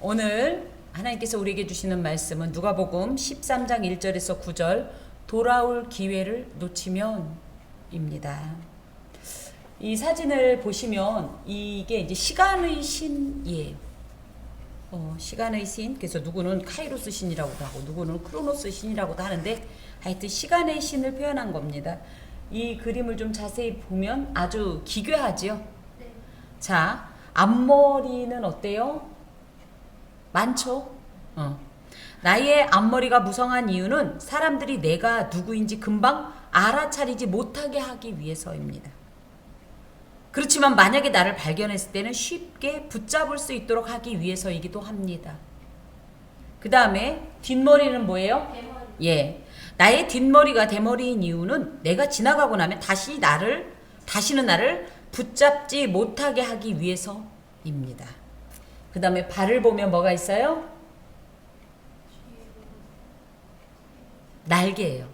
오늘 하나님께서 우리에게 주시는 말씀은 누가복음 13장 1절에서 9절 돌아올 기회를 놓치면입니다. 이 사진을 보시면 이게 이제 시간의 신이에요. 시간의 신. 그래서 누구는 카이로스 신이라고도 하고 누구는 크로노스 신이라고도 하는데 하여튼 시간의 신을 표현한 겁니다. 이 그림을 좀 자세히 보면 아주 기괴하지요. 네. 자, 앞머리는 어때요? 많죠? 나의 앞머리가 무성한 이유는 사람들이 내가 누구인지 금방 알아차리지 못하게 하기 위해서입니다. 그렇지만 만약에 나를 발견했을 때는 쉽게 붙잡을 수 있도록 하기 위해서이기도 합니다. 그 다음에 뒷머리는 뭐예요? 대머리. 예. 나의 뒷머리가 대머리인 이유는 내가 지나가고 나면 다시는 나를 붙잡지 못하게 하기 위해서입니다. 그 다음에 발을 보면 뭐가 있어요? 날개예요.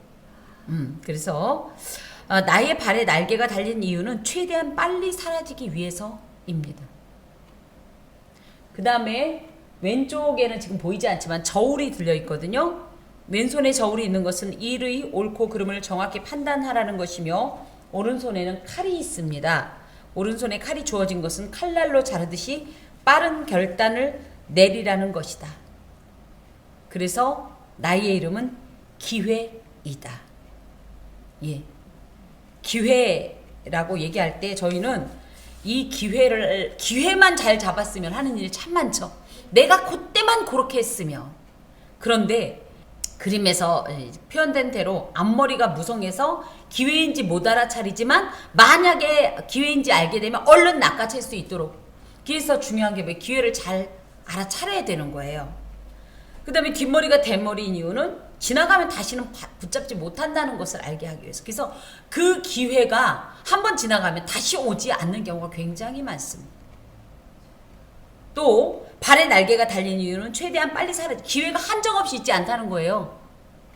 그래서 나의 발에 날개가 달린 이유는 최대한 빨리 사라지기 위해서입니다. 그 다음에 왼쪽에는 지금 보이지 않지만 저울이 들려 있거든요. 왼손에 저울이 있는 것은 일의 옳고 그름을 정확히 판단하라는 것이며 오른손에는 칼이 있습니다. 오른손에 칼이 주어진 것은 칼날로 자르듯이 빠른 결단을 내리라는 것이다. 그래서 나의 이름은 기회이다. 예. 기회라고 얘기할 때 저희는 이 기회만 잘 잡았으면 하는 일이 참 많죠. 내가 그때만 그렇게 했으면. 그런데 그림에서 표현된 대로 앞머리가 무성해서 기회인지 못 알아차리지만 만약에 기회인지 알게 되면 얼른 낚아챌 수 있도록. 그래서 중요한 게 기회를 잘 알아차려야 되는 거예요. 그 다음에 뒷머리가 대머리인 이유는 지나가면 다시는 붙잡지 못한다는 것을 알게 하기 위해서. 그래서 그 기회가 한번 지나가면 다시 오지 않는 경우가 굉장히 많습니다. 또 발에 날개가 달린 이유는 최대한 빨리 기회가 한정없이 있지 않다는 거예요.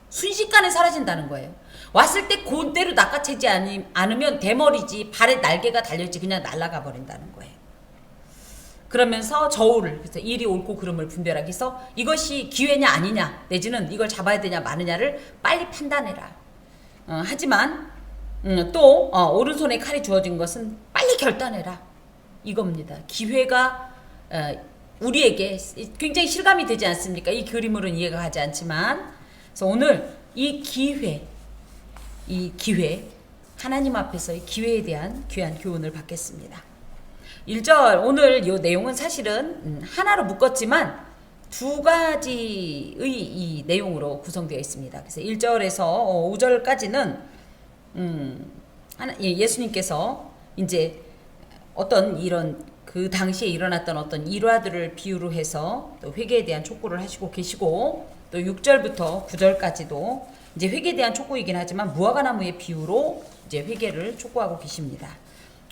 순식간에 사라진다는 거예요. 왔을 때 그대로 낚아채지 않으면 대머리지 발에 날개가 달렸지 그냥 날아가 버린다는 거예요. 그러면서 저울을, 그래서 일이 옳고 그름을 분별하기 위해서 이것이 기회냐 아니냐 내지는 이걸 잡아야 되냐 마느냐를 빨리 판단해라. 하지만 또 오른손에 칼이 주어진 것은 빨리 결단해라 이겁니다. 기회가 우리에게 굉장히 실감이 되지 않습니까? 이 그림으로는 이해가 가지 않지만 그래서 오늘 이 기회 하나님 앞에서의 기회에 대한 귀한 교훈을 받겠습니다. 1절 오늘 이 내용은 사실은 하나로 묶었지만 두 가지의 이 내용으로 구성되어 있습니다. 그래서 1절에서 5절까지는 예수님께서 이제 어떤 이런 그 당시에 일어났던 어떤 일화들을 비유로 해서 또 회개에 대한 촉구를 하시고 계시고 또 6절부터 9절까지도 이제 회개에 대한 촉구이긴 하지만 무화과나무의 비유로 이제 회개를 촉구하고 계십니다.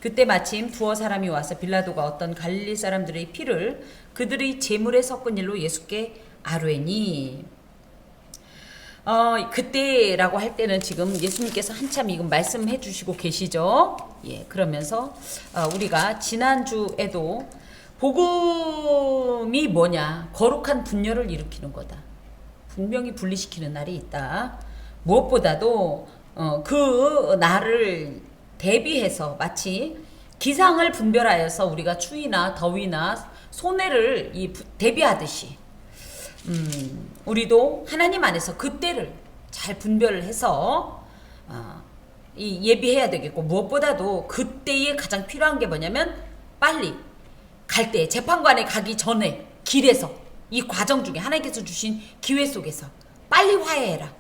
그때 마침 두어 사람이 와서 빌라도가 어떤 갈릴리 사람들의 피를 그들의 제물에 섞은 일로 예수께 아뢰니 그때라고 할 때는 지금 예수님께서 한참 이건 말씀해 주시고 계시죠. 예, 그러면서 우리가 지난주에도 복음이 뭐냐? 거룩한 분열을 일으키는 거다. 분명히 분리시키는 날이 있다. 무엇보다도 그 날을 대비해서 마치 기상을 분별하여서 우리가 추위나 더위나 손해를 대비하듯이 우리도 하나님 안에서 그때를 잘 분별을 해서 예비해야 되겠고 무엇보다도 그때에 가장 필요한 게 뭐냐면 빨리 갈 때 재판관에 가기 전에 길에서 이 과정 중에 하나님께서 주신 기회 속에서 빨리 화해해라.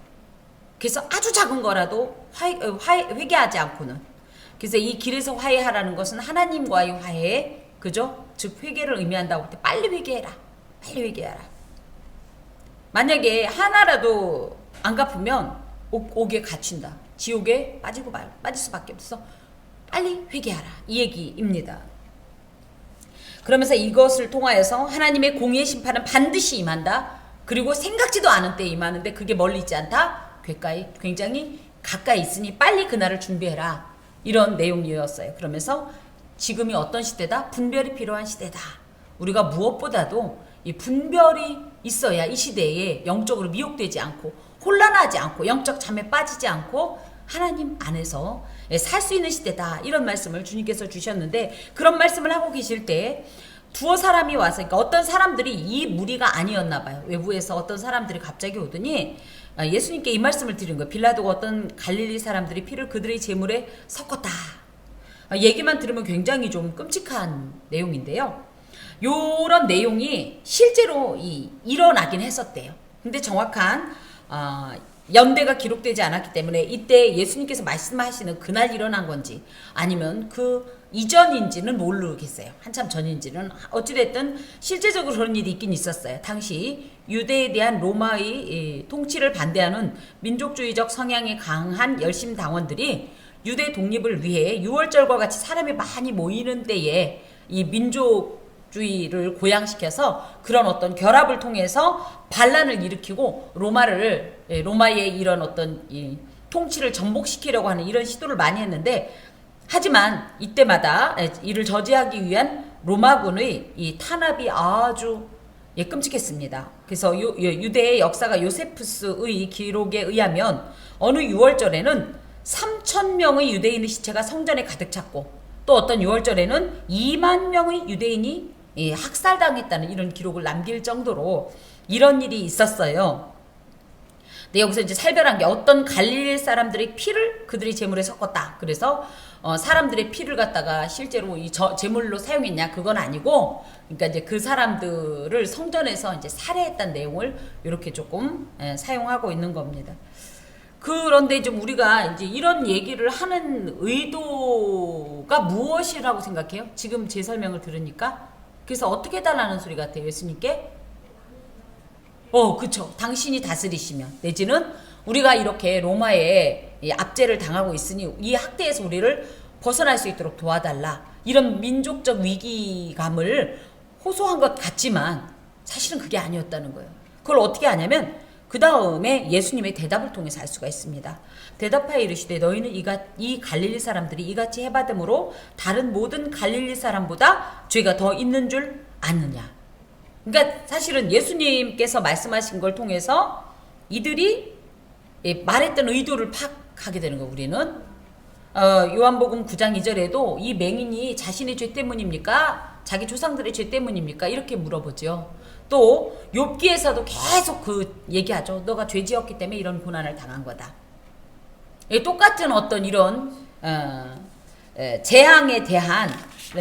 그래서 아주 작은 거라도 회개하지 않고는 그래서 이 길에서 화해하라는 것은 하나님과의 화해, 그죠? 즉 회개를 의미한다고 할 때 빨리 회개해라. 빨리 회개하라. 만약에 하나라도 안 갚으면 옥에 갇힌다. 지옥에 빠질 수밖에 없어. 빨리 회개하라. 이 얘기입니다. 그러면서 이것을 통하여서 하나님의 공의의 심판은 반드시 임한다. 그리고 생각지도 않은 때에 임하는데 그게 멀리 있지 않다. 굉장히 가까이 있으니 빨리 그날을 준비해라. 이런 내용이었어요. 그러면서 지금이 어떤 시대다? 분별이 필요한 시대다. 우리가 무엇보다도 이 분별이 있어야 이 시대에 영적으로 미혹되지 않고 혼란하지 않고 영적 잠에 빠지지 않고 하나님 안에서 살 수 있는 시대다. 이런 말씀을 주님께서 주셨는데, 그런 말씀을 하고 계실 때 두어 사람이 와서, 그러니까 어떤 사람들이 이 무리가 아니었나 봐요. 외부에서 어떤 사람들이 갑자기 오더니 예수님께 이 말씀을 드린 거예요. 빌라도가 어떤 갈릴리 사람들이 피를 그들의 제물에 섞었다. 얘기만 들으면 굉장히 좀 끔찍한 내용인데요. 요런 내용이 실제로 일어나긴 했었대요. 근데 정확한 연대가 기록되지 않았기 때문에 이때 예수님께서 말씀하시는 그날 일어난 건지 아니면 그 이전인지는 모르겠어요. 한참 전인지는. 어찌됐든 실제적으로 그런 일이 있긴 있었어요. 당시 유대에 대한 로마의 통치를 반대하는 민족주의적 성향이 강한 열심 당원들이 유대 독립을 위해 6월절과 같이 사람이 많이 모이는 때에 이 민족주의를 고양시켜서 그런 어떤 결합을 통해서 반란을 일으키고 로마의 이런 어떤 통치를 전복시키려고 하는 이런 시도를 많이 했는데, 하지만 이때마다 이를 저지하기 위한 로마군의 이 탄압이 아주 끔찍했습니다. 그래서 유대의 역사가 요세푸스의 기록에 의하면 어느 6월절에는 3,000명의 유대인의 시체가 성전에 가득 찼고, 또 어떤 6월절에는 2만 명의 유대인이 학살당했다는 이런 기록을 남길 정도로 이런 일이 있었어요. 근데 여기서 이제 살벌한 게, 어떤 갈릴리 사람들의 피를 그들의 제물에 섞었다. 그래서 사람들의 피를 갖다가 실제로 이 제물로 사용했냐, 그건 아니고, 그러니까 이제 그 사람들을 성전에서 이제 살해했다는 내용을 이렇게 조금 사용하고 있는 겁니다. 그런데 좀 우리가 이제 이런 얘기를 하는 의도가 무엇이라고 생각해요? 지금 제 설명을 들으니까. 그래서 어떻게 해달라는 소리 같아요, 예수님께? 그쵸. 당신이 다스리시면, 내지는 우리가 이렇게 로마의 압제를 당하고 있으니 이 학대에서 우리를 벗어날 수 있도록 도와달라. 이런 민족적 위기감을 호소한 것 같지만 사실은 그게 아니었다는 거예요. 그걸 어떻게 아냐면 그 다음에 예수님의 대답을 통해서 알 수가 있습니다. 대답하여 이르시되 너희는 이 갈릴리 사람들이 이같이 해받음으로 다른 모든 갈릴리 사람보다 죄가 더 있는 줄 아느냐. 그러니까 사실은 예수님께서 말씀하신 걸 통해서 이들이 말했던 의도를 파악하게 되는 거예요. 우리는 요한복음 9장 2절에도 이 맹인이 자신의 죄 때문입니까? 자기 조상들의 죄 때문입니까? 이렇게 물어보죠. 또 욥기에서도 계속 그 얘기하죠. 너가 죄 지었기 때문에 이런 고난을 당한 거다. 똑같은 어떤 이런 재앙에 대한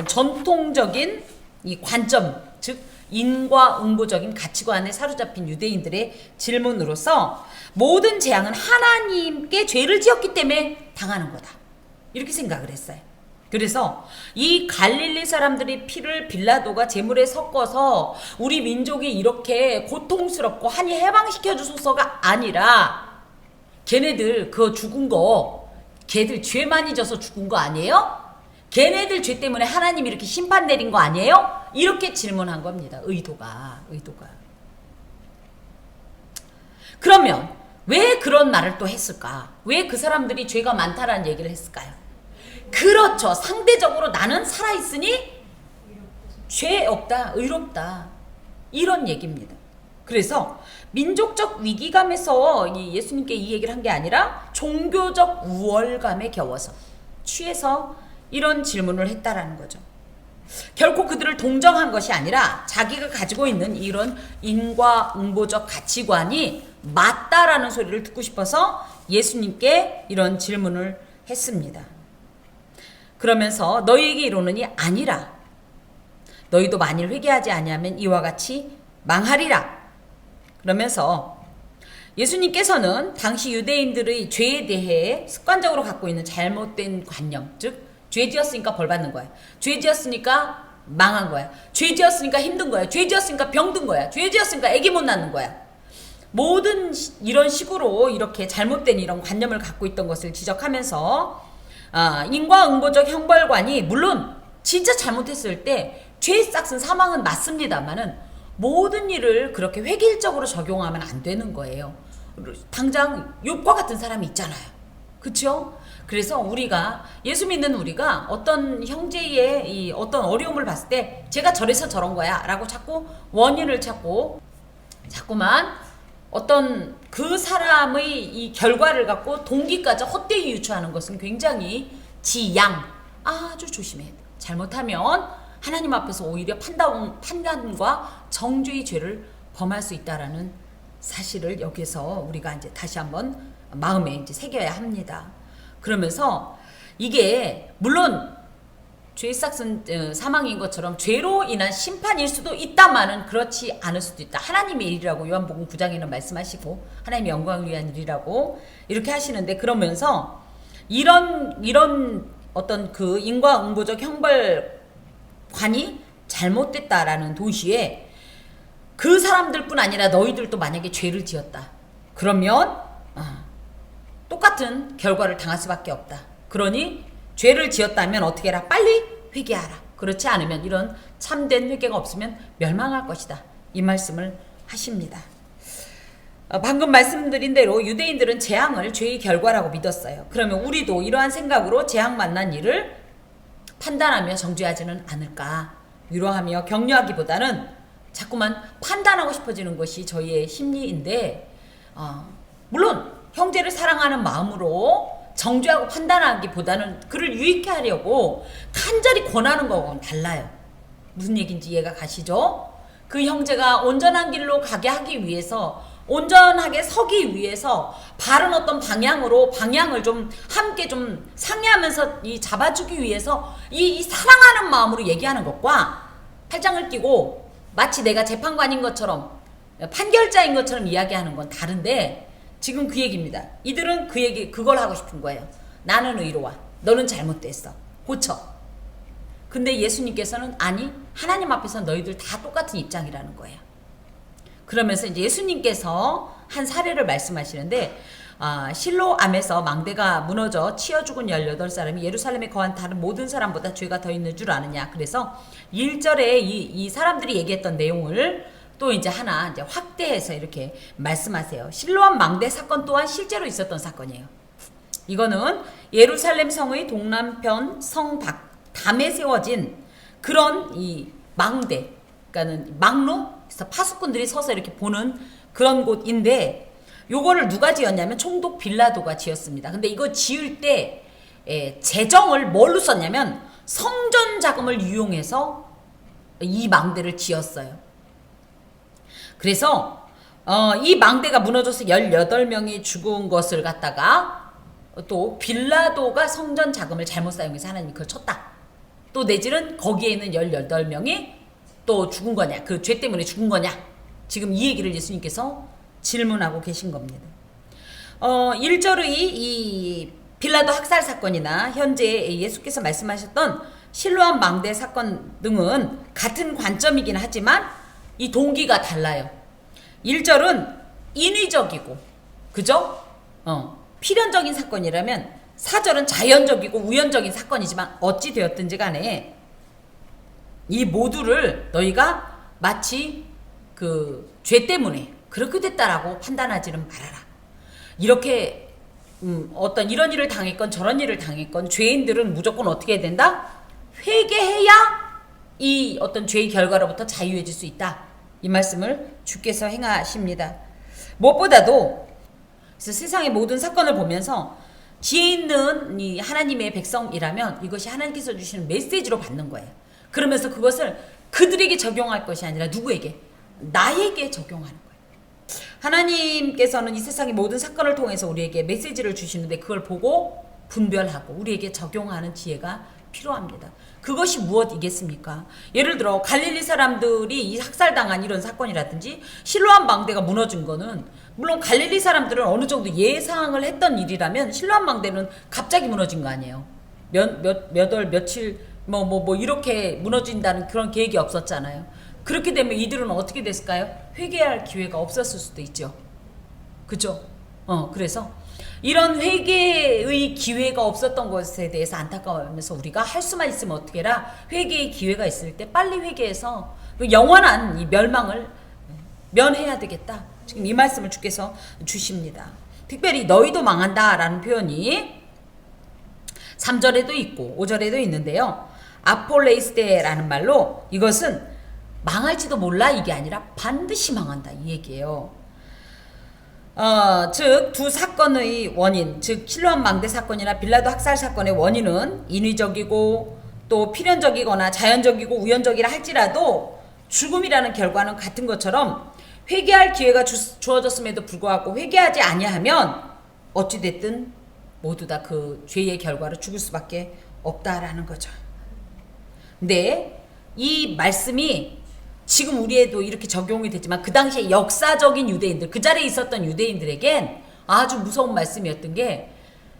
전통적인 이 관점, 즉 인과응보적인 가치관에 사로잡힌 유대인들의 질문으로서 모든 재앙은 하나님께 죄를 지었기 때문에 당하는 거다. 이렇게 생각을 했어요. 그래서 이 갈릴리 사람들의 피를 빌라도가 제물에 섞어서 우리 민족이 이렇게 고통스럽고 한이 해방시켜 주소서가 아니라, 걔네들 그거 죽은 거, 걔들 죄 많이 져서 죽은 거 아니에요? 걔네들 죄 때문에 하나님이 이렇게 심판 내린 거 아니에요? 이렇게 질문한 겁니다. 의도가. 그러면 왜 그런 말을 또 했을까? 왜 그 사람들이 죄가 많다라는 얘기를 했을까요? 그렇죠. 상대적으로 나는 살아있으니 죄 없다, 의롭다, 이런 얘기입니다. 그래서 민족적 위기감에서 예수님께 이 얘기를 한 게 아니라 종교적 우월감에 겨워서 취해서 이런 질문을 했다라는 거죠. 결코 그들을 동정한 것이 아니라 자기가 가지고 있는 이런 인과응보적 가치관이 맞다라는 소리를 듣고 싶어서 예수님께 이런 질문을 했습니다. 그러면서 너희에게 이르노니 아니라 너희도 만일 회개하지 아니하면 이와 같이 망하리라. 그러면서 예수님께서는 당시 유대인들의 죄에 대해 습관적으로 갖고 있는 잘못된 관념, 즉 죄 지었으니까 벌 받는 거야, 죄 지었으니까 망한 거야, 죄 지었으니까 힘든 거야, 죄 지었으니까 병든 거야, 죄 지었으니까 아기 못 낳는 거야, 모든 이런 식으로 이렇게 잘못된 이런 관념을 갖고 있던 것을 지적하면서 인과응보적 형벌관이 물론 진짜 잘못했을 때 죄의 싹은 사망은 맞습니다만은 모든 일을 그렇게 획일적으로 적용하면 안 되는 거예요. 당장 욥과 같은 사람이 있잖아요. 그렇죠? 그래서 우리가 예수 믿는 우리가 어떤 형제의 이 어떤 어려움을 봤을 때 제가 저래서 저런 거야 라고 자꾸 원인을 찾고 자꾸만 어떤 그 사람의 이 결과를 갖고 동기까지 헛되이 유추하는 것은 굉장히 아주 조심해야 돼요. 잘못하면 하나님 앞에서 오히려 판단과 정죄의 죄를 범할 수 있다라는 사실을 여기서 우리가 이제 다시 한번 마음에 이제 새겨야 합니다. 그러면서 이게 물론 죄 싹은 사망인 것처럼 죄로 인한 심판일 수도 있다마는 그렇지 않을 수도 있다. 하나님의 일이라고 요한복음 9장에는 말씀하시고 하나님의 영광을 위한 일이라고 이렇게 하시는데, 그러면서 이런 어떤 그 인과응보적 형벌관이 잘못됐다라는 동시에 그 사람들뿐 아니라 너희들도 만약에 죄를 지었다. 그러면 똑같은 결과를 당할 수밖에 없다. 그러니 죄를 지었다면 어떻게 해라? 빨리 회개하라. 그렇지 않으면 이런 참된 회개가 없으면 멸망할 것이다. 이 말씀을 하십니다. 방금 말씀드린 대로 유대인들은 재앙을 죄의 결과라고 믿었어요. 그러면 우리도 이러한 생각으로 재앙 만난 일을 판단하며 정죄하지는 않을까? 위로하며 격려하기보다는 자꾸만 판단하고 싶어지는 것이 저희의 심리인데, 물론 형제를 사랑하는 마음으로 정죄하고 판단하기보다는 그를 유익해 하려고 간절히 권하는 거하고는 달라요. 무슨 얘기인지 이해가 가시죠? 그 형제가 온전한 길로 가게 하기 위해서, 온전하게 서기 위해서 바른 어떤 방향을 좀 함께 좀 상의하면서 잡아주기 위해서 이 사랑하는 마음으로 얘기하는 것과 팔짱을 끼고 마치 내가 재판관인 것처럼 판결자인 것처럼 이야기하는 건 다른데, 지금 그 얘기입니다. 이들은 그걸 하고 싶은 거예요. 나는 의로와 너는 잘못됐어. 고쳐. 근데 예수님께서는 아니, 하나님 앞에서 너희들 다 똑같은 입장이라는 거예요. 그러면서 이제 예수님께서 한 사례를 말씀하시는데, 실로암에서 망대가 무너져 치여 죽은 18사람이 예루살렘에 거한 다른 모든 사람보다 죄가 더 있는 줄 아느냐. 그래서 1절에 이 사람들이 얘기했던 내용을 또 이제 하나 이제 확대해서 이렇게 말씀하세요. 실로암 망대 사건 또한 실제로 있었던 사건이에요. 이거는 예루살렘 성의 동남편 성 담에 세워진 그런 이 망대, 그러니까는 망루, 그래서 파수꾼들이 서서 이렇게 보는 그런 곳인데, 요거를 누가 지었냐면 총독 빌라도가 지었습니다. 근데 이거 지을 때 재정을 뭘로 썼냐면 성전 자금을 이용해서 이 망대를 지었어요. 그래서 이 망대가 무너져서 18명이 죽은 것을 갖다가 또 빌라도가 성전 자금을 잘못 사용해서 하나님이 그걸 쳤다. 또 내지는 거기에 있는 18명이 또 죽은 거냐, 그 죄 때문에 죽은 거냐, 지금 이 얘기를 예수님께서 질문하고 계신 겁니다. 1절의 이 빌라도 학살 사건이나 현재 예수께서 말씀하셨던 실로암 망대 사건 등은 같은 관점이긴 하지만 이 동기가 달라요. 1절은 인위적이고, 그죠? 필연적인 사건이라면 4절은 자연적이고 우연적인 사건이지만 어찌 되었든지 간에 이 모두를 너희가 마치 그 죄 때문에 그렇게 됐다라고 판단하지는 말아라. 이렇게 어떤 이런 일을 당했건 저런 일을 당했건 죄인들은 무조건 어떻게 해야 된다? 회개해야 이 어떤 죄의 결과로부터 자유해질 수 있다. 이 말씀을 주께서 행하십니다. 무엇보다도 세상의 모든 사건을 보면서 지혜 있는 이 하나님의 백성이라면 이것이 하나님께서 주시는 메시지로 받는 거예요. 그러면서 그것을 그들에게 적용할 것이 아니라 누구에게? 나에게 적용하는 거예요. 하나님께서는 이 세상의 모든 사건을 통해서 우리에게 메시지를 주시는데 그걸 보고 분별하고 우리에게 적용하는 지혜가 필요합니다. 그것이 무엇이겠습니까? 예를 들어 갈릴리 사람들이 이 학살당한 이런 사건이라든지 실로암 망대가 무너진 거는, 물론 갈릴리 사람들은 어느 정도 예상을 했던 일이라면 실로암 망대는 갑자기 무너진 거 아니에요. 몇 월 며칠 이렇게 무너진다는 그런 계획이 없었잖아요. 그렇게 되면 이들은 어떻게 됐을까요? 회개할 기회가 없었을 수도 있죠. 그죠? 그래서 이런 회개의 기회가 없었던 것에 대해서 안타까워하면서 우리가 할 수만 있으면 어떻게 해라? 회개의 기회가 있을 때 빨리 회개해서 영원한 이 멸망을 면해야 되겠다. 지금 이 말씀을 주께서 주십니다. 특별히 너희도 망한다 라는 표현이 3절에도 있고 5절에도 있는데요. 아폴레이스테라는 말로 이것은 망할지도 몰라 이게 아니라 반드시 망한다 이 얘기예요. 즉 두 사건의 원인, 즉 실로암 망대 사건이나 빌라도 학살 사건의 원인은 인위적이고 또 필연적이거나 자연적이고 우연적이라 할지라도 죽음이라는 결과는 같은 것처럼 회개할 기회가 주어졌음에도 불구하고 회개하지 아니하면 어찌됐든 모두 다 그 죄의 결과로 죽을 수밖에 없다라는 거죠. 근데 이 말씀이 지금 우리에도 이렇게 적용이 됐지만 그 당시에 역사적인 유대인들, 그 자리에 있었던 유대인들에겐 아주 무서운 말씀이었던 게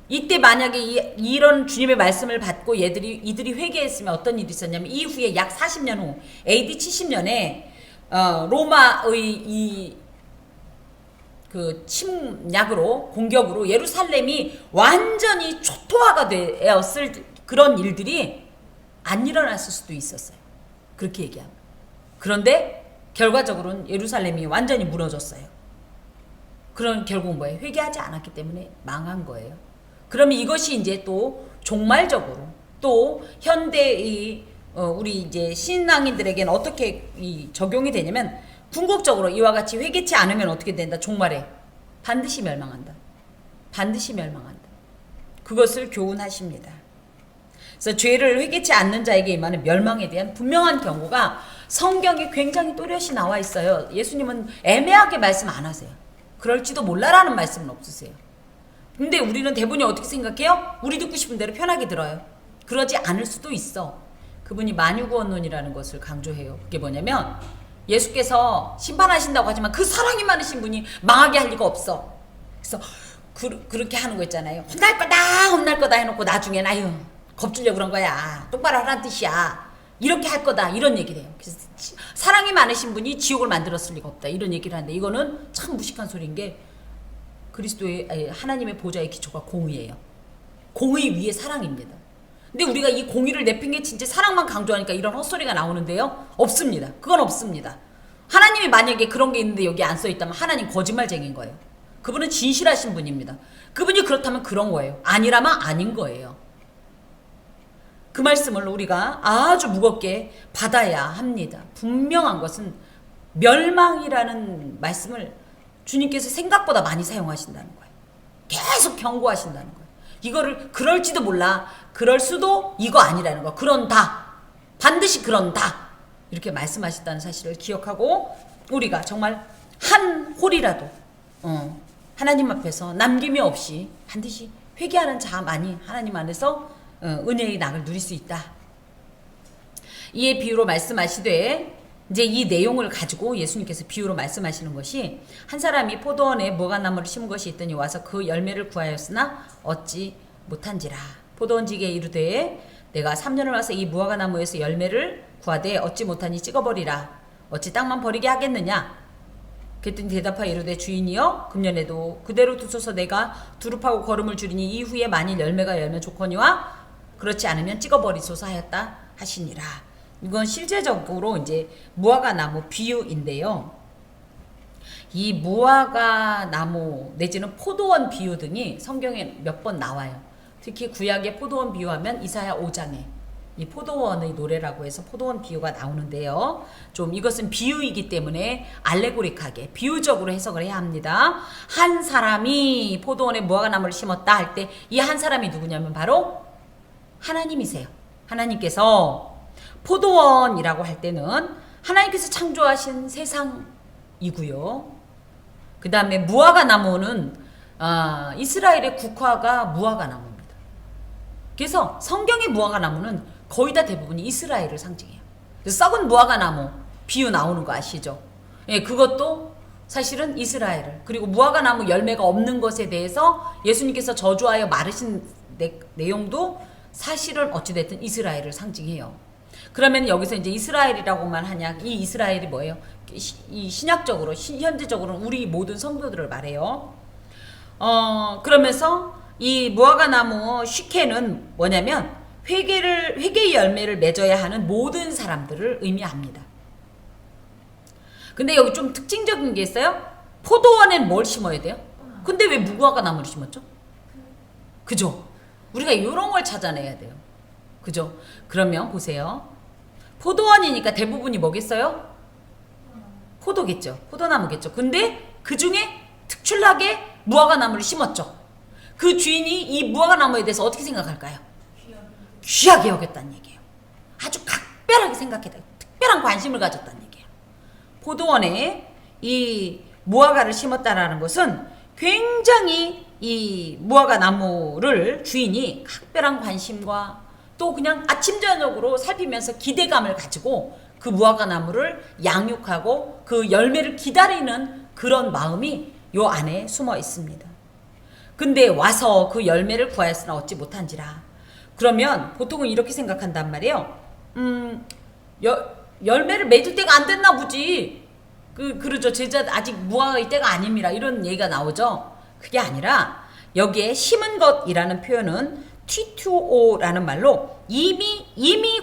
이때 만약에 이런 주님의 말씀을 받고 이들이 회개했으면 어떤 일이 있었냐면 이후에 약 40년 후 AD 70년에 로마의 그 침략으로 공격으로 예루살렘이 완전히 초토화가 되었을 그런 일들이 안 일어났을 수도 있었어요. 그렇게 얘기하면. 그런데 결과적으로는 예루살렘이 완전히 무너졌어요. 그런 결국은 뭐예요? 회개하지 않았기 때문에 망한 거예요. 그러면 이것이 이제 또 종말적으로 또 현대의 우리 이제 신앙인들에게는 어떻게 적용이 되냐면 궁극적으로 이와 같이 회개치 않으면 어떻게 된다? 종말에 반드시 멸망한다. 반드시 멸망한다. 그것을 교훈하십니다. 그래서 죄를 회개치 않는 자에게 임하는 멸망에 대한 분명한 경고가 성경에 굉장히 또렷이 나와 있어요. 예수님은 애매하게 말씀 안 하세요. 그럴지도 몰라라는 말씀은 없으세요. 근데 우리는 대부분이 어떻게 생각해요? 우리 듣고 싶은 대로 편하게 들어요. 그러지 않을 수도 있어. 그분이 만유구원론이라는 것을 강조해요. 그게 뭐냐면 예수께서 심판하신다고 하지만 그 사랑이 많으신 분이 망하게 할 리가 없어. 그래서 그렇게 하는 거 있잖아요. 혼날 거다 해놓고 나중엔 아유 겁주려고 그런 거야. 똑바로 하라는 뜻이야. 이렇게 할 거다. 이런 얘기를 해요. 그래서 사랑이 많으신 분이 지옥을 만들었을 리가 없다. 이런 얘기를 하는데 이거는 참 무식한 소리인 게 그리스도의 하나님의 보좌의 기초가 공의예요. 공의 위에 사랑입니다. 근데 우리가 이 공의를 내팽개친 채 사랑만 강조하니까 이런 헛소리가 나오는데요. 없습니다. 그건 없습니다. 하나님이 만약에 그런 게 있는데 여기 안 써있다면 하나님 거짓말쟁이인 거예요. 그분은 진실하신 분입니다. 그분이 그렇다면 그런 거예요. 아니라면 아닌 거예요. 그 말씀을 우리가 아주 무겁게 받아야 합니다. 분명한 것은 멸망이라는 말씀을 주님께서 생각보다 많이 사용하신다는 거예요. 계속 경고하신다는 거예요. 이거를 그럴지도 몰라. 그럴 수도 이거 아니라는 거. 그런다. 반드시 그런다. 이렇게 말씀하셨다는 사실을 기억하고 우리가 정말 한 홀이라도 하나님 앞에서 남김이 없이 반드시 회개하는 자만이 하나님 안에서 은혜의 낙을 누릴 수 있다. 이에 비유로 말씀하시되 이제 이 내용을 가지고 예수님께서 비유로 말씀하시는 것이 한 사람이 포도원에 무화과나무를 심은 것이 있더니 와서 그 열매를 구하였으나 얻지 못한지라. 포도원지기에 이르되 내가 3년을 와서 이 무화과나무에서 열매를 구하되 얻지 못하니 찍어버리라. 어찌 땅만 버리게 하겠느냐. 그랬더니 대답하여 이르되 주인이여 금년에도 그대로 두소서 내가 두릅하고 거름을 줄이니 이후에 만일 열매가 열면 좋거니와 그렇지 않으면 찍어버리소서 하였다 하시니라. 이건 실제적으로 이제 무화과 나무 비유인데요. 이 무화과 나무 내지는 포도원 비유 등이 성경에 몇 번 나와요. 특히 구약의 포도원 비유하면 이사야 5장에 이 포도원의 노래라고 해서 포도원 비유가 나오는데요. 좀 이것은 비유이기 때문에 알레고릭하게 비유적으로 해석을 해야 합니다. 한 사람이 포도원에 무화과 나무를 심었다 할 때 이 한 사람이 누구냐면 바로 하나님이세요. 하나님께서 포도원이라고 할 때는 하나님께서 창조하신 세상이고요. 그 다음에 무화과 나무는 이스라엘의 국화가 무화과 나무입니다. 그래서 성경의 무화과 나무는 거의 다 대부분이 이스라엘을 상징해요. 썩은 무화과 나무 비유 나오는 거 아시죠? 예, 그것도 사실은 이스라엘을, 그리고 무화과 나무 열매가 없는 것에 대해서 예수님께서 저주하여 마르신 내용도 사실은 어찌됐든 이스라엘을 상징해요. 그러면 여기서 이제 이스라엘이라고만 하냐? 이 이스라엘이 뭐예요? 이 신약적으로, 현재적으로는 우리 모든 성도들을 말해요. 그러면서 이 무화과 나무 시케는 뭐냐면 회개의 열매를 맺어야 하는 모든 사람들을 의미합니다. 근데 여기 좀 특징적인 게 있어요. 포도원엔 뭘 심어야 돼요? 근데 왜 무화과 나무를 심었죠? 그죠? 우리가 이런 걸 찾아내야 돼요. 그죠? 그러면 보세요. 포도원이니까 대부분이 뭐겠어요? 포도겠죠. 포도나무겠죠. 근데 그 중에 특출나게 무화과나무를 심었죠. 그 주인이 이 무화과나무에 대해서 어떻게 생각할까요? 귀하게 여겼다는 얘기예요. 아주 각별하게 생각했다. 특별한 관심을 가졌다는 얘기예요. 포도원에 이 무화과를 심었다라는 것은 굉장히 이 무화과 나무를 주인이 각별한 관심과 또 그냥 아침 저녁으로 살피면서 기대감을 가지고 그 무화과 나무를 양육하고 그 열매를 기다리는 그런 마음이 요 안에 숨어 있습니다. 근데 와서 그 열매를 구하였으나 얻지 못한지라. 그러면 보통은 이렇게 생각한단 말이에요. 열매를 맺을 때가 안 됐나 보지. 그러죠. 제자 아직 무화과의 때가 아닙니다. 이런 얘기가 나오죠. 그게 아니라 여기에 심은 것이라는 표현은 T2O라는 말로 이미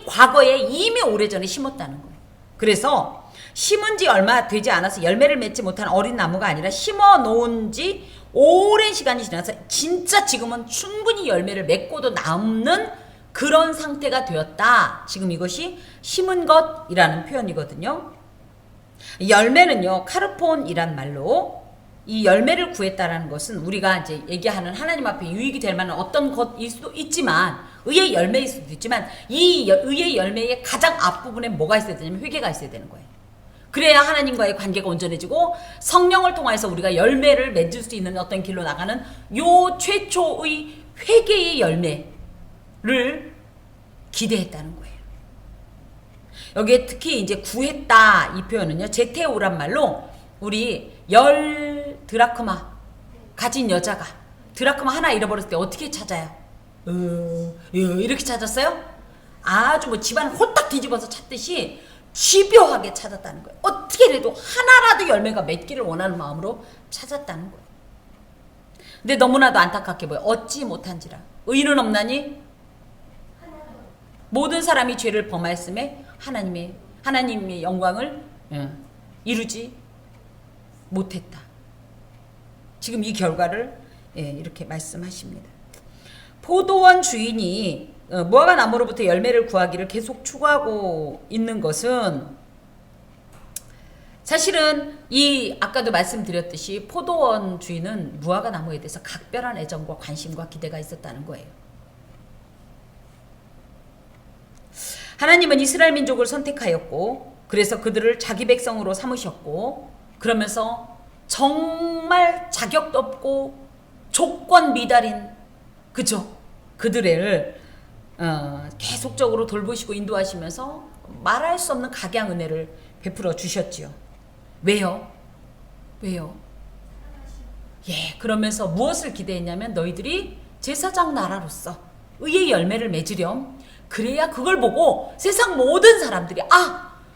과거에 이미 오래전에 심었다는 거예요. 그래서 심은 지 얼마 되지 않아서 열매를 맺지 못한 어린 나무가 아니라 심어 놓은 지 오랜 시간이 지나서 진짜 지금은 충분히 열매를 맺고도 남는 그런 상태가 되었다. 지금 이것이 심은 것이라는 표현이거든요. 열매는요, 카르폰이란 말로 이 열매를 구했다라는 것은 우리가 이제 얘기하는 하나님 앞에 유익이 될 만한 어떤 것일 수도 있지만, 의의 열매일 수도 있지만, 이 의의 열매의 가장 앞부분에 뭐가 있어야 되냐면 회개가 있어야 되는 거예요. 그래야 하나님과의 관계가 온전해지고 성령을 통해서 우리가 열매를 맺을 수 있는 어떤 길로 나가는 요 최초의 회개의 열매를 기대했다는 거예요. 여기에 특히 이제 구했다 이 표현은요, 제테오란 말로 우리 10드라크마 가진 여자가 드라크마 하나 잃어버렸을 때 어떻게 찾아요? 이렇게 찾았어요? 아주 뭐 집안을 홀딱 뒤집어서 찾듯이 집요하게 찾았다는 거예요. 어떻게 해도 하나라도 열매가 맺기를 원하는 마음으로 찾았다는 거예요. 근데 너무나도 안타깝게 보여. 얻지 못한지라. 의인은 없나니? 모든 사람이 죄를 범하였음에 하나님의 영광을 이루지 못했다. 지금 이 결과를 이렇게 말씀하십니다. 포도원 주인이 무화과 나무로부터 열매를 구하기를 계속 추구하고 있는 것은 사실은 이 아까도 말씀드렸듯이 포도원 주인은 무화과 나무에 대해서 각별한 애정과 관심과 기대가 있었다는 거예요. 하나님은 이스라엘 민족을 선택하였고 그래서 그들을 자기 백성으로 삼으셨고 그러면서 정말 자격도 없고 조건 미달인 그죠? 그들을 계속적으로 돌보시고 인도하시면서 말할 수 없는 각양 은혜를 베풀어 주셨지요. 왜요? 그러면서 무엇을 기대했냐면 너희들이 제사장 나라로서 의의 열매를 맺으렴. 그래야 그걸 보고 세상 모든 사람들이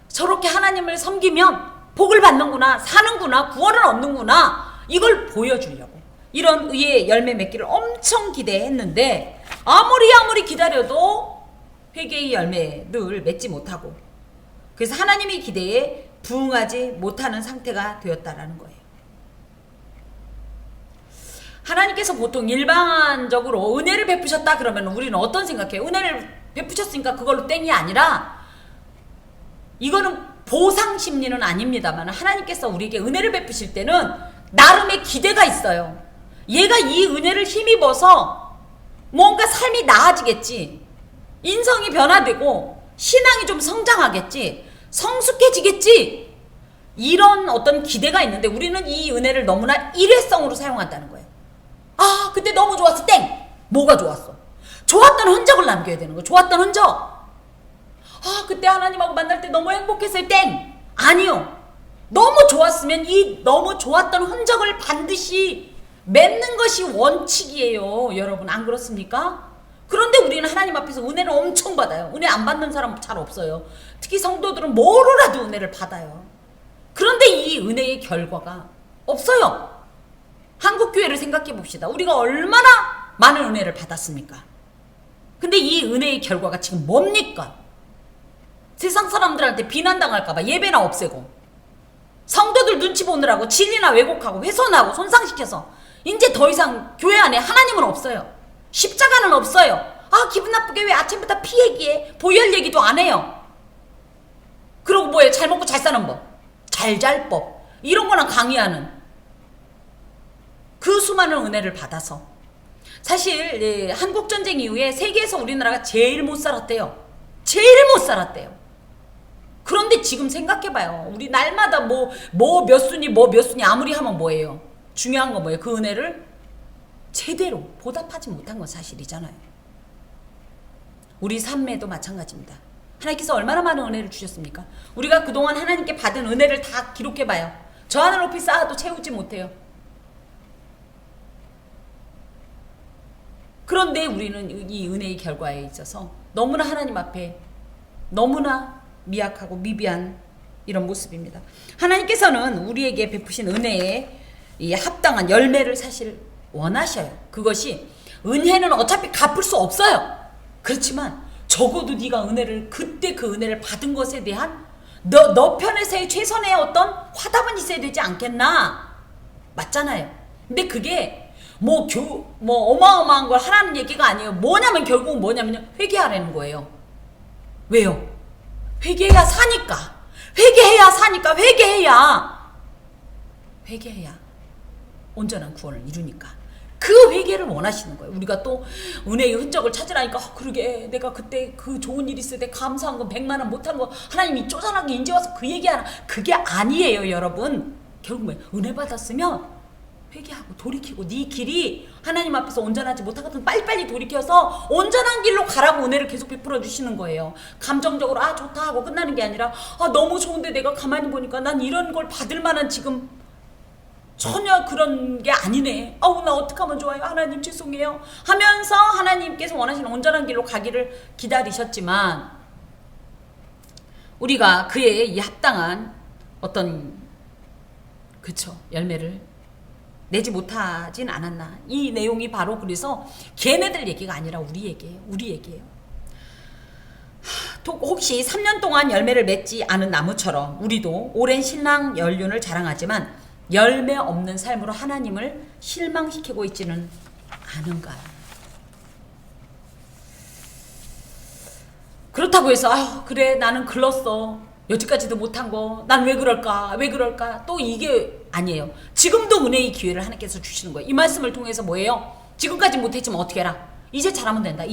저렇게 하나님을 섬기면 복을 받는구나, 사는구나, 구원을 얻는구나, 이걸 보여주려고 이런 의의 열매 맺기를 엄청 기대했는데 아무리 기다려도 회개의 열매를 맺지 못하고 그래서 하나님의 기대에 부응하지 못하는 상태가 되었다라는 거예요. 하나님께서 보통 일반적으로 은혜를 베푸셨다 그러면 우리는 어떤 생각해요? 은혜를 베푸셨으니까 그걸로 땡이 아니라 이거는 보상 심리는 아닙니다만 하나님께서 우리에게 은혜를 베푸실 때는 나름의 기대가 있어요. 얘가 이 은혜를 힘입어서 뭔가 삶이 나아지겠지, 인성이 변화되고 신앙이 좀 성장하겠지, 성숙해지겠지, 이런 어떤 기대가 있는데 우리는 이 은혜를 너무나 일회성으로 사용한다는 거예요. 그때 너무 좋았어. 땡! 뭐가 좋았어? 좋았던 흔적을 남겨야 되는 거예요. 좋았던 흔적. 그때 하나님하고 만날 때 너무 행복했어요. 땡! 아니요. 너무 좋았으면 이 너무 좋았던 흔적을 반드시 맺는 것이 원칙이에요. 여러분 안 그렇습니까? 그런데 우리는 하나님 앞에서 은혜를 엄청 받아요. 은혜 안 받는 사람 잘 없어요. 특히 성도들은 뭐로라도 은혜를 받아요. 그런데 이 은혜의 결과가 없어요. 한국교회를 생각해 봅시다. 우리가 얼마나 많은 은혜를 받았습니까? 근데 이 은혜의 결과가 지금 뭡니까? 세상 사람들한테 비난당할까봐 예배나 없애고 성도들 눈치 보느라고 진리나 왜곡하고 훼손하고 손상시켜서 이제 더 이상 교회 안에 하나님은 없어요. 십자가는 없어요. 아, 기분 나쁘게 왜 아침부터 피 얘기해? 보혈 얘기도 안 해요. 그러고 뭐예요? 잘 먹고 잘 사는 법, 잘잘법, 이런 거나 강의하는 그 수많은 은혜를 받아서 사실 한국전쟁 이후에 세계에서 우리나라가 제일 못 살았대요. 제일 못 살았대요. 그런데 지금 생각해봐요. 우리 날마다 몇 순위 아무리 하면 뭐예요? 중요한 건 뭐예요? 그 은혜를 제대로 보답하지 못한 건 사실이잖아요. 우리 삶에도 마찬가지입니다. 하나님께서 얼마나 많은 은혜를 주셨습니까? 우리가 그동안 하나님께 받은 은혜를 다 기록해봐요. 저 하늘 높이 쌓아도 채우지 못해요. 그런데 우리는 이 은혜의 결과에 있어서 너무나 하나님 앞에 너무나 미약하고 미비한 이런 모습입니다. 하나님께서는 우리에게 베푸신 은혜에 이 합당한 열매를 사실 원하셔요. 그것이 은혜는 어차피 갚을 수 없어요. 그렇지만 적어도 네가 은혜를 그때 그 은혜를 받은 것에 대한 너 편에서의 최선의 어떤 화답은 있어야 되지 않겠나? 맞잖아요. 근데 그게 어마어마한 걸 하라는 얘기가 아니에요. 뭐냐면 결국은 뭐냐면요. 회개하라는 거예요. 왜요? 회개해야 사니까. 회개해야 온전한 구원을 이루니까. 그 회개를 원하시는 거예요. 우리가 또 은혜의 흔적을 찾으라니까 그러게 내가 그때 그 좋은 일 있을 때 감사한 거 100만 원 못한 거 하나님이 쪼잔하게 인제 와서 그 얘기하나. 그게 아니에요, 여러분. 결국 뭐예요? 은혜 받았으면 회개하고 돌이키고 네 길이 하나님 앞에서 온전하지 못한 것은 빨리빨리 돌이켜서 온전한 길로 가라고 은혜를 계속 베풀어 주시는 거예요. 감정적으로 아 좋다 하고 끝나는 게 아니라 아 너무 좋은데 내가 가만히 보니까 난 이런 걸 받을 만한 지금 전혀 그런 게 아니네. 아우 나 어떡하면 좋아요. 하나님 죄송해요 하면서 하나님께서 원하시는 온전한 길로 가기를 기다리셨지만 우리가 그의 이 합당한 어떤 열매를 내지 못하진 않았나. 이 내용이 바로 그래서 걔네들 얘기가 아니라 우리 얘기예요. 혹시 3년 동안 열매를 맺지 않은 나무처럼 우리도 오랜 신앙 연륜을 자랑하지만 열매 없는 삶으로 하나님을 실망시키고 있지는 않은가요? 그렇다고 해서 아유 그래 나는 글렀어. 여지까지도 못한 거 난 왜 그럴까 또 이게 아니에요. 지금도 은혜의 기회를 하나님께서 주시는 거예요. 이 말씀을 통해서 뭐예요? 지금까지 못했지만 어떻게 해라? 이제 잘하면 된다.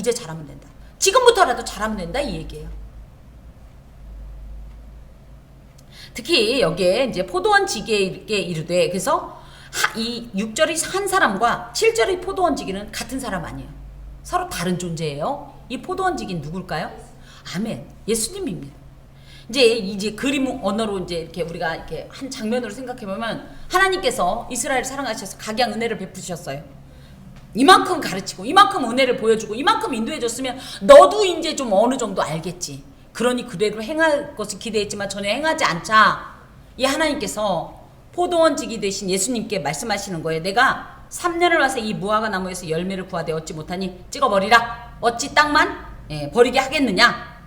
지금부터라도 잘하면 된다 이 얘기예요. 특히 여기에 이제 포도원 지기에게 이르되 그래서 이 6절의 한 사람과 7절의 포도원 지기는 같은 사람 아니에요. 서로 다른 존재예요. 이 포도원 지기는 누굴까요? 아멘. 예수님입니다. 이제 그림 언어로 이렇게 우리가 이렇게 한 장면으로 생각해 보면 하나님께서 이스라엘을 사랑하셔서 각양 은혜를 베푸셨어요. 이만큼 가르치고 이만큼 은혜를 보여주고 이만큼 인도해 줬으면 너도 이제 좀 어느 정도 알겠지. 그러니 그대로 행할 것을 기대했지만 전혀 행하지 않자. 이 하나님께서 포도원 지기 되신 예수님께 말씀하시는 거예요. 내가 3년을 와서 이 무화과 나무에서 열매를 구하되 얻지 못하니 찍어버리라. 어찌 땅만 버리게 하겠느냐.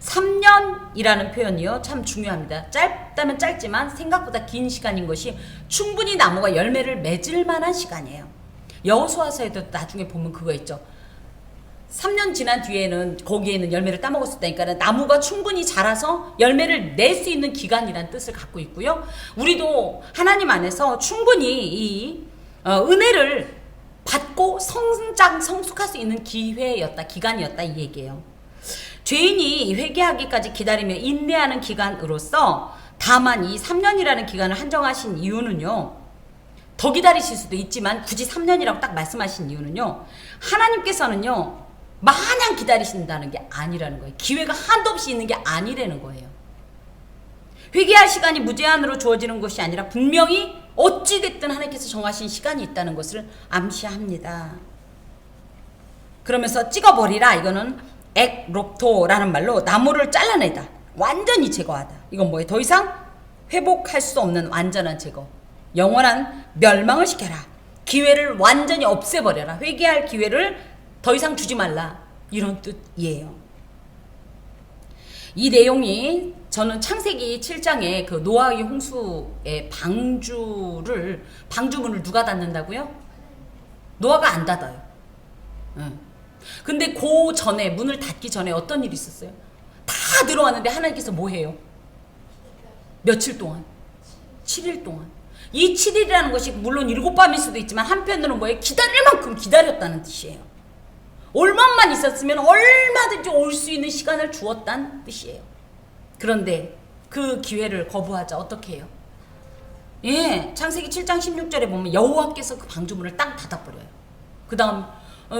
3년이라는 표현이요 참 중요합니다. 짧다면 짧지만 생각보다 긴 시간인 것이 충분히 나무가 열매를 맺을 만한 시간이에요. 여호수아서에도 나중에 보면 그거 있죠. 3년 지난 뒤에는 거기에는 열매를 따먹었었다니까 나무가 충분히 자라서 열매를 낼 수 있는 기간이라는 뜻을 갖고 있고요. 우리도 하나님 안에서 충분히 이 은혜를 받고 성숙할 수 있는 기간이었다 이 얘기예요. 죄인이 회개하기까지 기다리며 인내하는 기간으로서 다만 이 3년이라는 기간을 한정하신 이유는요. 더 기다리실 수도 있지만 굳이 3년이라고 딱 말씀하신 이유는요. 하나님께서는요. 마냥 기다리신다는 게 아니라는 거예요. 기회가 한도 없이 있는 게 아니라는 거예요. 회개할 시간이 무제한으로 주어지는 것이 아니라 분명히 어찌됐든 하나님께서 정하신 시간이 있다는 것을 암시합니다. 그러면서 찍어버리라. 이거는 엑롭토라는 말로 나무를 잘라내다. 완전히 제거하다. 이건 뭐예요? 더 이상 회복할 수 없는 완전한 제거. 영원한 멸망을 시켜라. 기회를 완전히 없애버려라. 회개할 기회를 더 이상 주지 말라. 이런 뜻이에요. 이 내용이 저는 창세기 7장에 그 노아의 홍수의 방주문을 누가 닫는다고요? 노아가 안 닫아요. 예. 근데 그 전에 문을 닫기 전에 어떤 일이 있었어요? 다 들어왔는데 하나님께서 뭐 해요? 며칠 동안? 7일 동안. 이 7일이라는 것이 물론 7밤일 수도 있지만 한편으로는 뭐예요? 기다릴 만큼 기다렸다는 뜻이에요. 올만만 있었으면 얼마든지 올 수 있는 시간을 주었다는 뜻이에요. 그런데 그 기회를 거부하자 어떻게 해요? 예, 창세기 7장 16절에 보면 여호와께서 그 방주문을 딱 닫아버려요. 그 다음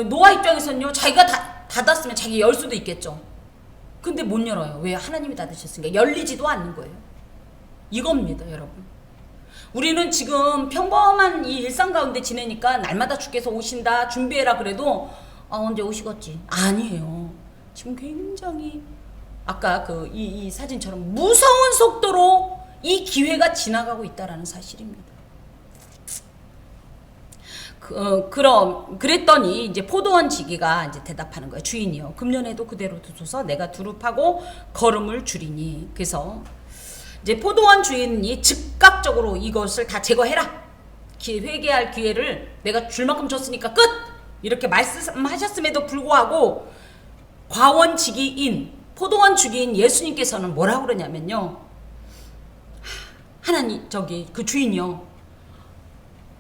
노아 입장에서는요, 자기가 닫았으면 자기 열 수도 있겠죠. 근데 못 열어요. 왜? 하나님이 닫으셨으니까. 열리지도 않는 거예요. 이겁니다, 여러분. 우리는 지금 평범한 이 일상 가운데 지내니까 날마다 주께서 오신다, 준비해라 그래도 언제 오시겠지? 아니에요. 지금 굉장히 아까 이 사진처럼 무서운 속도로 이 기회가 지나가고 있다라는 사실입니다. 그랬더니 이제 포도원 지기가 이제 대답하는 거예요. 주인이요, 금년에도 그대로 두소서. 내가 두릅하고 거름을 줄이니. 그래서 이제 포도원 주인이 즉각적으로 이것을 다 제거해라. 회개할 기회를 내가 줄 만큼 줬으니까 끝! 이렇게 말씀하셨음에도 불구하고 과원 지기인, 포도원 주기인 예수님께서는 뭐라고 그러냐면요. 하나님, 그 주인이요,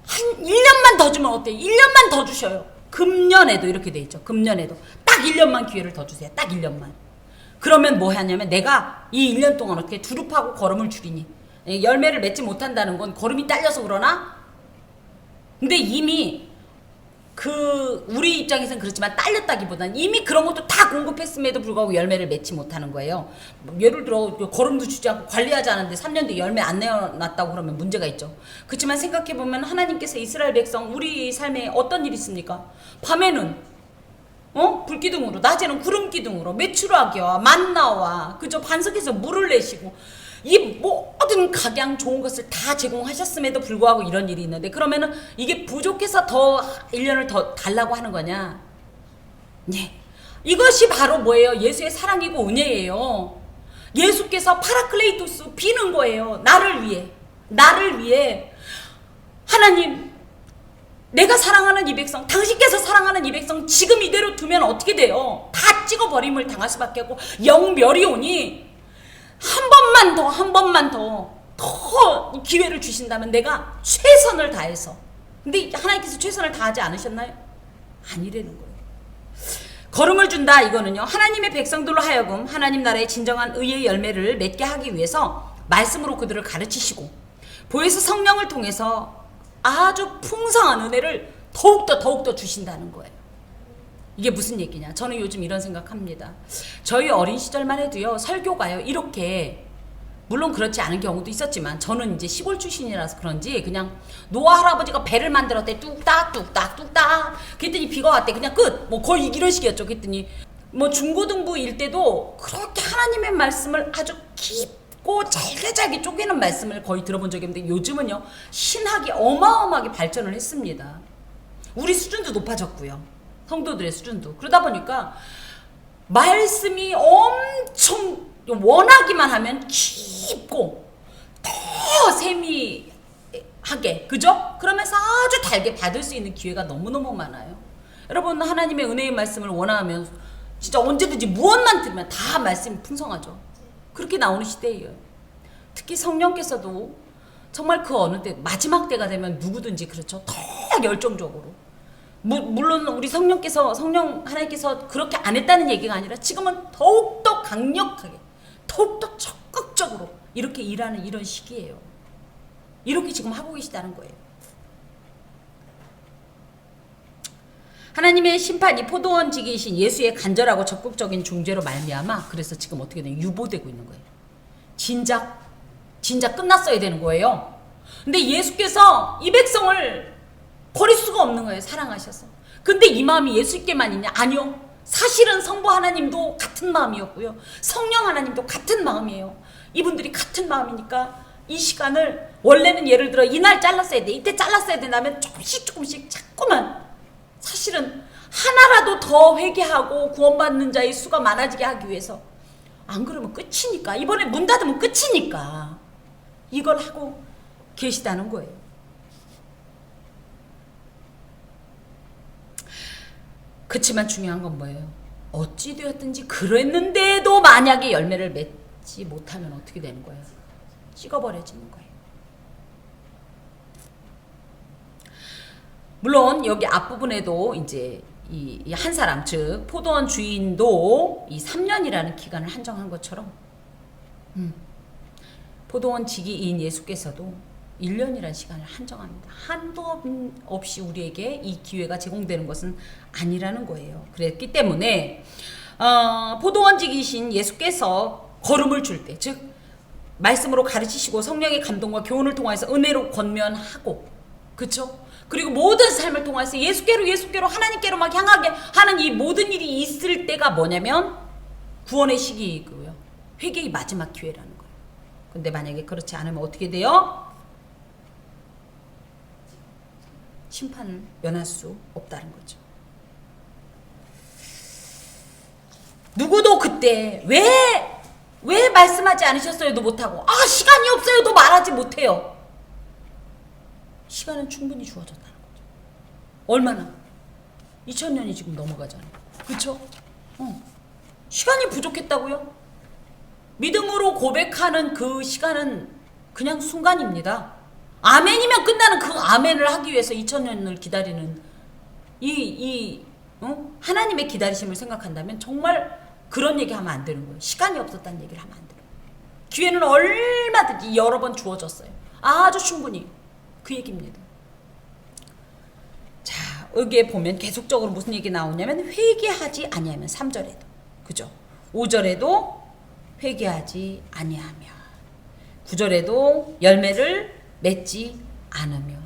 한 1년만 더 주면 어때요? 1년만 더 주셔요. 금년에도 이렇게 돼 있죠. 금년에도 딱 1년만 기회를 더 주세요. 딱 1년만. 그러면 뭐 하냐면 내가 이 1년 동안 어떻게 두릅하고 거름을 줄이니. 열매를 맺지 못한다는 건 거름이 딸려서 그러나? 근데 이미 우리 입장에서는 그렇지만 딸렸다기보다는 이미 그런 것도 다 공급했음에도 불구하고 열매를 맺지 못하는 거예요. 예를 들어 거름도 주지 않고 관리하지 않았는데 3년 뒤에 열매 안 내어놨다고 그러면 문제가 있죠. 그렇지만 생각해보면 하나님께서 이스라엘 백성, 우리 삶에 어떤 일이 있습니까? 밤에는 불기둥으로, 낮에는 구름기둥으로 메추라기와 만나와 그저 반석에서 물을 내시고 이 모든 각양 좋은 것을 다 제공하셨음에도 불구하고 이런 일이 있는데, 그러면은 이게 부족해서 더 1년을 더 달라고 하는 거냐? 예. 이것이 바로 뭐예요? 예수의 사랑이고 은혜예요. 예수께서 파라클레이토스 비는 거예요. 나를 위해. 하나님, 내가 사랑하는 이 백성, 당신께서 사랑하는 이 백성 지금 이대로 두면 어떻게 돼요? 다 찍어버림을 당할 수밖에 없고 영멸이 오니 한 번만 더 기회를 주신다면 내가 최선을 다해서. 근데 하나님께서 최선을 다하지 않으셨나요? 아니라는 거예요. 거름을 준다, 이거는요, 하나님의 백성들로 하여금 하나님 나라의 진정한 의의 열매를 맺게 하기 위해서 말씀으로 그들을 가르치시고 보혜사 성령을 통해서 아주 풍성한 은혜를 더욱더 주신다는 거예요. 이게 무슨 얘기냐? 저는 요즘 이런 생각합니다. 저희 어린 시절만 해도요, 설교가요, 이렇게, 물론 그렇지 않은 경우도 있었지만 저는 이제 시골 출신이라서 그런지 그냥 노아 할아버지가 배를 만들었대. 뚝딱 그랬더니 비가 왔대. 그냥 끝. 뭐 거의 이런 식이었죠. 그랬더니 뭐 중고등부일 때도 그렇게 하나님의 말씀을 아주 깊고 잘게 쪼개는 말씀을 거의 들어본 적이 없는데, 요즘은요, 신학이 어마어마하게 발전을 했습니다. 우리 수준도 높아졌고요, 성도들의 수준도. 그러다 보니까 말씀이 엄청 원하기만 하면 깊고 더 세미하게, 그죠? 그러면서 아주 달게 받을 수 있는 기회가 너무너무 많아요. 여러분, 하나님의 은혜의 말씀을 원하면 진짜 언제든지 무엇만 들으면 다 말씀이 풍성하죠. 그렇게 나오는 시대예요. 특히 성령께서도 정말 그 어느 때, 마지막 때가 되면 누구든지 그렇죠, 더 열정적으로, 물론 우리 성령 하나님께서 그렇게 안 했다는 얘기가 아니라 지금은 더욱더 강력하게, 더욱더 적극적으로 이렇게 일하는 이런 시기예요. 이렇게 지금 하고 계시다는 거예요. 하나님의 심판이 포도원 지기이신 예수의 간절하고 적극적인 중재로 말미암아 그래서 지금 어떻게 되냐, 유보되고 있는 거예요. 진작 끝났어야 되는 거예요. 근데 예수께서 이 백성을 버릴 수가 없는 거예요. 사랑하셔서. 근데 이 마음이 예수께만 있냐? 아니요. 사실은 성부 하나님도 같은 마음이었고요, 성령 하나님도 같은 마음이에요. 이분들이 같은 마음이니까 이 시간을, 원래는 예를 들어 이날 잘랐어야 돼, 이때 잘랐어야 된다면 조금씩 자꾸만, 사실은 하나라도 더 회개하고 구원받는 자의 수가 많아지게 하기 위해서, 안 그러면 끝이니까, 이번에 문 닫으면 끝이니까 이걸 하고 계시다는 거예요. 그치만 중요한 건 뭐예요? 어찌 되었든지 그랬는데도 만약에 열매를 맺지 못하면 어떻게 되는 거예요? 찍어버려지는 거예요. 물론 여기 앞부분에도 이제 이 한 사람, 즉 포도원 주인도 이 3년이라는 기간을 한정한 것처럼 포도원 지기인 예수께서도 1년이라는 시간을 한정합니다. 한도 없이 우리에게 이 기회가 제공되는 것은 아니라는 거예요. 그랬기 때문에 포도원 지기신 예수께서 걸음을 줄 때, 즉 말씀으로 가르치시고 성령의 감동과 교훈을 통해서 은혜로 권면하고, 그렇죠? 그리고 모든 삶을 통해서 예수께로 하나님께로 막 향하게 하는 이 모든 일이 있을 때가 뭐냐면 구원의 시기이고요. 회개의 마지막 기회라는 거예요. 근데 만약에 그렇지 않으면 어떻게 돼요? 심판을 면할 수 없다는 거죠. 누구도 그때 왜 말씀하지 않으셨어요도 못하고, 시간이 없어요도 말하지 못해요. 시간은 충분히 주어졌다는 거죠. 얼마나? 2000년이 지금 넘어가잖아요. 그쵸? 시간이 부족했다고요? 믿음으로 고백하는 그 시간은 그냥 순간입니다. 아멘이면 끝나는 그 아멘을 하기 위해서 2000년을 기다리는 하나님의 기다리심을 생각한다면 정말 그런 얘기 하면 안 되는 거예요. 시간이 없었다는 얘기를 하면 안 돼요. 기회는 얼마든지 여러 번 주어졌어요. 아주 충분히. 그 얘기입니다. 자, 여기에 보면 계속적으로 무슨 얘기 나오냐면 회개하지 아니하면 3절에도, 그죠? 5절에도 회개하지 아니하며, 9절에도 열매를 맺지 않으며,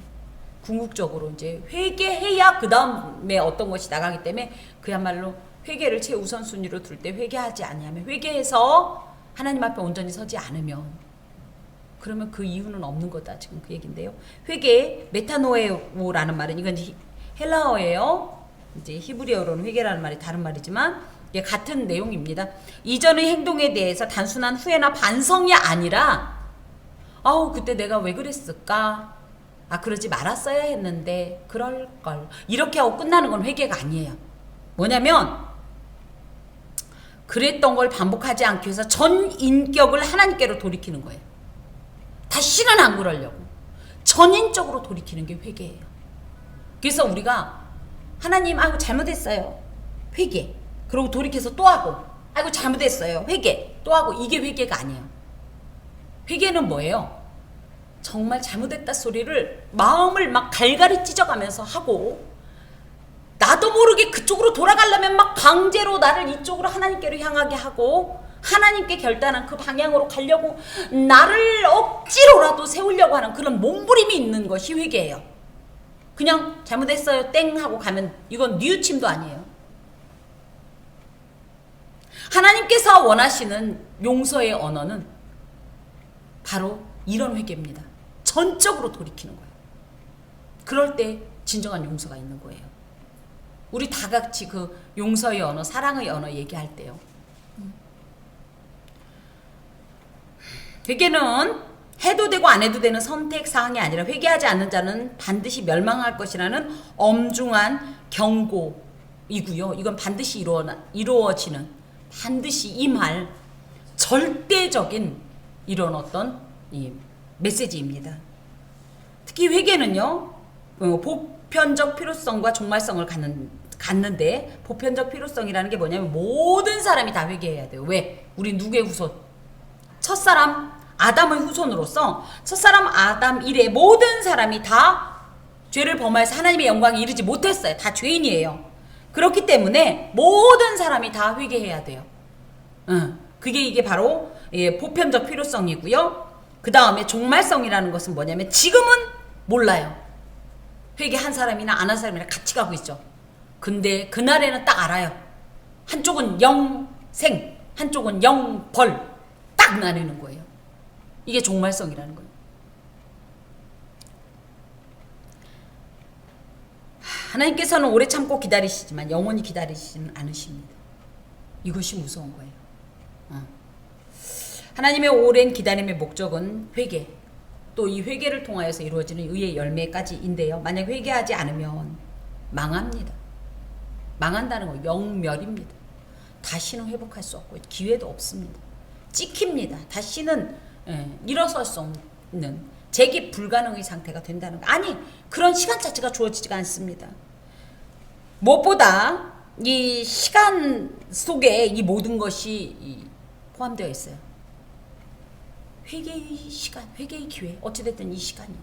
궁극적으로 이제 회개해야 그 다음에 어떤 것이 나가기 때문에 그야말로 회개를 최우선순위로 둘 때 회개하지 아니하며, 회개해서 하나님 앞에 온전히 서지 않으면, 그러면 그 이유는 없는 거다. 지금 그 얘기인데요. 회개, 메타노에오라는 말은 이건 헬라어예요. 이제 히브리어로는 회개라는 말이 다른 말이지만 이게 같은 내용입니다. 이전의 행동에 대해서 단순한 후회나 반성이 아니라 그때 내가 왜 그랬을까? 그러지 말았어야 했는데 그럴걸. 이렇게 하고 끝나는 건 회개가 아니에요. 뭐냐면 그랬던 걸 반복하지 않기 위해서 전 인격을 하나님께로 돌이키는 거예요. 다시는 안 그러려고 전인적으로 돌이키는 게 회개예요. 그래서 우리가 하나님 잘못했어요. 회개. 그리고 돌이켜서 또 하고 잘못했어요. 회개. 또 하고. 이게 회개가 아니에요. 회개는 뭐예요? 정말 잘못했다 소리를 마음을 막 갈갈이 찢어가면서 하고, 나도 모르게 그쪽으로 돌아가려면 막 강제로 나를 이쪽으로 하나님께로 향하게 하고, 하나님께 결단한 그 방향으로 가려고 나를 억지로라도 세우려고 하는 그런 몸부림이 있는 것이 회개예요. 그냥 잘못했어요 땡 하고 가면 이건 뉘우침도 아니에요. 하나님께서 원하시는 용서의 언어는 바로 이런 회개입니다. 전적으로 돌이키는 거예요. 그럴 때 진정한 용서가 있는 거예요. 우리 다 같이 그 용서의 언어, 사랑의 언어 얘기할 때요. 회개는 해도 되고 안 해도 되는 선택사항이 아니라 회개하지 않는 자는 반드시 멸망할 것이라는 엄중한 경고이고요. 이건 반드시 이루어지는, 반드시 임할 절대적인 이런 어떤 이 메시지입니다. 특히 회개는요, 보편적 필요성과 종말성을 갖는데, 보편적 필요성이라는 게 뭐냐면 모든 사람이 다 회개해야 돼요. 왜? 우리 누구의 후손? 첫사람 아담의 후손으로서 첫사람 아담 이래 모든 사람이 다 죄를 범하여서 하나님의 영광에 이르지 못했어요. 다 죄인이에요. 그렇기 때문에 모든 사람이 다 회개해야 돼요. 그게 이게 바로 보편적 필요성이고요. 그 다음에 종말성이라는 것은 뭐냐면 지금은 몰라요. 회개한 사람이나 안 한 사람이나 같이 가고 있죠. 근데 그날에는 딱 알아요. 한쪽은 영생, 한쪽은 영벌, 딱 나뉘는 거예요. 이게 종말성이라는 거예요. 하나님께서는 오래 참고 기다리시지만 영원히 기다리시지는 않으십니다. 이것이 무서운 거예요. 하나님의 오랜 기다림의 목적은 회개, 또 이 회개를 통하여서 이루어지는 의의 열매까지인데요. 만약 회개하지 않으면 망합니다. 망한다는 거 영멸입니다. 다시는 회복할 수 없고 기회도 없습니다. 찍힙니다. 다시는 일어설 수 없는 재기 불가능의 상태가 된다는 거. 아니 그런 시간 자체가 주어지지가 않습니다. 무엇보다 이 시간 속에 이 모든 것이 포함되어 있어요. 회개의 시간, 회개의 기회. 어찌됐든 이 시간이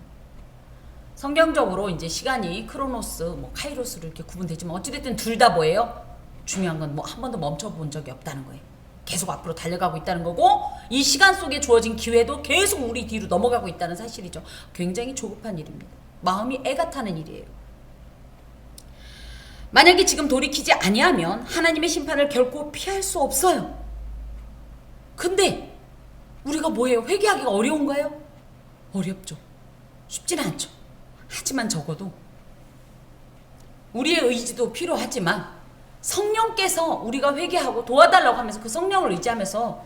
성경적으로 이제 시간이 크로노스, 뭐 카이로스로 이렇게 구분되지만 어찌됐든 둘 다 뭐예요? 중요한 건 뭐 한 번도 멈춰본 적이 없다는 거예요. 계속 앞으로 달려가고 있다는 거고 이 시간 속에 주어진 기회도 계속 우리 뒤로 넘어가고 있다는 사실이죠. 굉장히 조급한 일입니다. 마음이 애가 타는 일이에요. 만약에 지금 돌이키지 아니하면 하나님의 심판을 결코 피할 수 없어요. 근데 우리가 뭐예요? 회개하기가 어려운가요? 어렵죠. 쉽지는 않죠. 하지만 적어도 우리의 의지도 필요하지만 성령께서 우리가 회개하고 도와달라고 하면서 그 성령을 의지하면서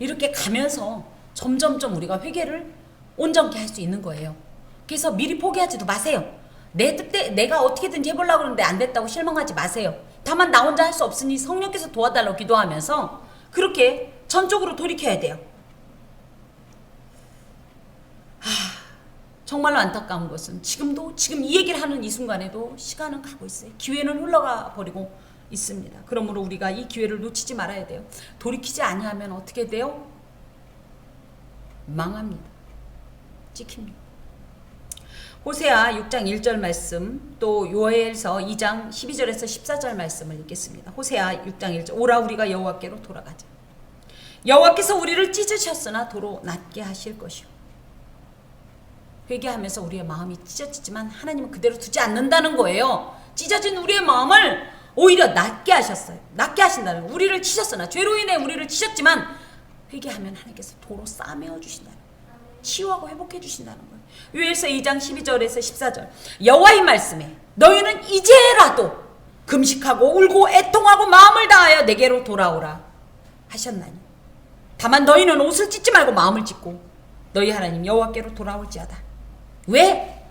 이렇게 가면서 점점점 우리가 회개를 온전케 할 수 있는 거예요. 그래서 미리 포기하지도 마세요. 내 뜻대 내가 어떻게든지 해보려고 그러는데 안 됐다고 실망하지 마세요. 다만 나 혼자 할 수 없으니 성령께서 도와달라고 기도하면서 그렇게 전적으로 돌이켜야 돼요. 정말로 안타까운 것은 지금 이 얘기를 하는 이 순간에도 시간은 가고 있어요. 기회는 흘러가 버리고 있습니다. 그러므로 우리가 이 기회를 놓치지 말아야 돼요. 돌이키지 아니하면 어떻게 돼요? 망합니다. 찍힙니다. 호세아 6장 1절 말씀, 또 요엘서 2장 12절에서 14절 말씀을 읽겠습니다. 호세아 6장 1절. 오라 우리가 여호와께로 돌아가자. 여호와께서 우리를 찢으셨으나 도로 낫게 하실 것이요. 회개하면서 우리의 마음이 찢어지지만 하나님은 그대로 두지 않는다는 거예요. 찢어진 우리의 마음을 오히려 낫게 하셨어요. 낫게 하신다는 거예요. 우리를 치셨으나, 죄로 인해 우리를 치셨지만 회개하면 하나님께서 도로 싸매어 주신다는 거예요. 치유하고 회복해 주신다는 거예요. 요엘서 2장 12절에서 14절. 여호와의 말씀에 너희는 이제라도 금식하고 울고 애통하고 마음을 다하여 내게로 돌아오라 하셨나니 다만 너희는 옷을 찢지 말고 마음을 찢고 너희 하나님 여호와께로 돌아올지어다. 왜?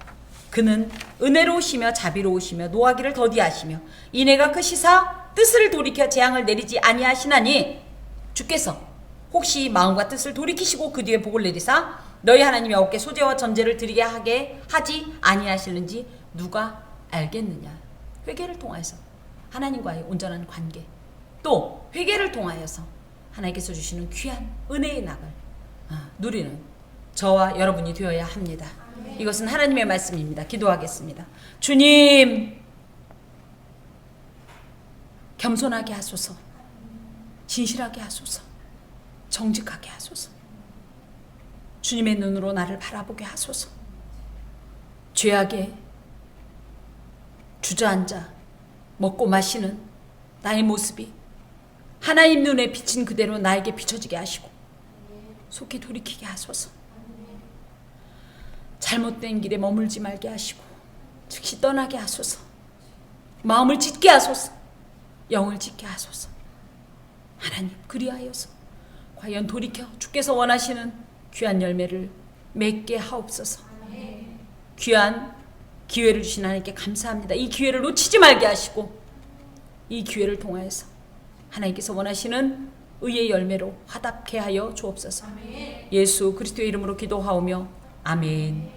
그는 은혜로우시며 자비로우시며 노하기를 더디하시며 이내가 크시사 뜻을 돌이켜 재앙을 내리지 아니하시나니 주께서 혹시 마음과 뜻을 돌이키시고 그 뒤에 복을 내리사 너희 하나님 여호와께 소제와 전제를 드리게 하게 하지 아니하실는지 누가 알겠느냐. 회개를 통하여서 하나님과의 온전한 관계, 또 회개를 통하여서 하나님께서 주시는 귀한 은혜의 낙을 누리는 저와 여러분이 되어야 합니다. 이것은 하나님의 말씀입니다. 기도하겠습니다. 주님, 겸손하게 하소서, 진실하게 하소서, 정직하게 하소서, 주님의 눈으로 나를 바라보게 하소서. 죄악에 주저앉아 먹고 마시는 나의 모습이 하나님 눈에 비친 그대로 나에게 비춰지게 하시고 속히 돌이키게 하소서. 잘못된 길에 머물지 말게 하시고 즉시 떠나게 하소서. 마음을 짓게 하소서. 영을 짓게 하소서. 하나님, 그리하여서 과연 돌이켜 주께서 원하시는 귀한 열매를 맺게 하옵소서. 귀한 기회를 주신 하나님께 감사합니다. 이 기회를 놓치지 말게 하시고 이 기회를 통하여서 하나님께서 원하시는 의의 열매로 화답케 하여 주옵소서. 예수 그리스도의 이름으로 기도하오며 아멘.